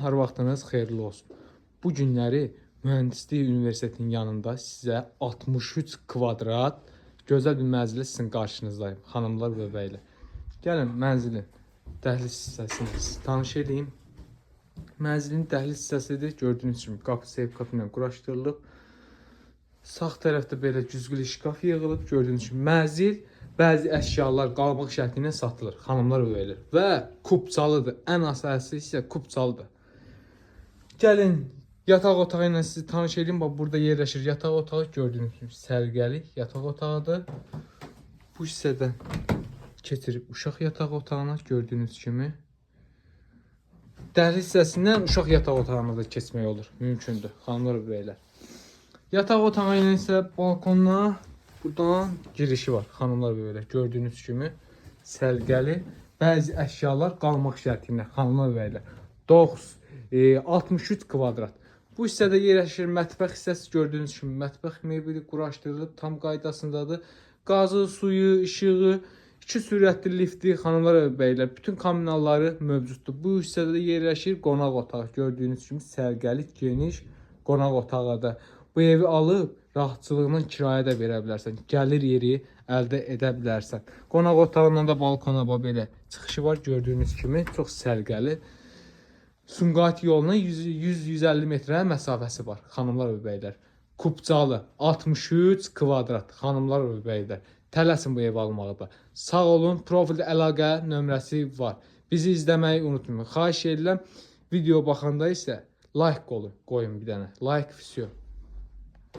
Hər vaxtınız xeyirli olsun. Bu günləri Mühəndislik Universitetinin yanında sizə 63 kvadrat gözəl bir mənzillə sizin qarşınızdayım, xanımlar və bəylər. Gəlin mənzilin dəhliz hissəsini tanış edeyim. Mənzilin dəhliz hissəsidir. Gördüyünüz kimi qapı seyf qapı ilə quraşdırılıb. Sağ tərəfdə belə güzgülü şkaf yığılıb. Gördüyünüz kimi mənzil bəzi əşyalar qalmaq şərti ilə satılır, xanımlar və bəylər. Və kubçalıdır. Ən əsası isə kubçalıdır. Gəlin yataq otağı ilə sizi tanış edeyim. Bax, burada yerləşir yataq otağı. Gördüyünüz kimi sərgəli yataq otağıdır. Bu hissədən keçirib uşaq yataq otağına. Gördüyünüz kimi dəhliz hissəsindən uşaq yataq otağına da keçmək olur. Mümkündür, xanımlar və bəylər. Yataq otağı ilə isə balkonla buradan girişi var, xanımlar və bəylər. Gördüyünüz kimi sərgəli bəzi əşyalar qalmaq şərti ilə, xanımlar və bəylər. 63 kvadrat. Bu hissədə yerləşir mətbəx hissəsi. Gördüyünüz kimi mətbəx mebeli quraşdırılıb, tam qaydasındadır. Qazı, suyu, işığı, 2 sürətli lifti, xanımlar və bəylər, bütün kommunalları mövcuddur. Bu hissədə yerləşir qonaq otağı. Gördüyünüz kimi sərgəli geniş qonaq otağıdır. Bu evi alıb rahatçılığından kirayə də verə bilərsən. Gəlir yeri əldə edə bilərsən. Qonaq otağından da balkona belə çıxışı var. Gördüyünüz kimi çox sərgəli. Sumqayıt yoluna 100-150 metrə məsafəsi var, xanımlar və bəylər. Kubcalı 63 kvadrat, xanımlar və bəylər. Tələsin bu evi almaqda. Sağ olun, profildə əlaqə nömrəsi var. Bizi izləməyi unutmayın. Xahiş edirəm, video baxanda isə like qoyun bir dənə. Like, все.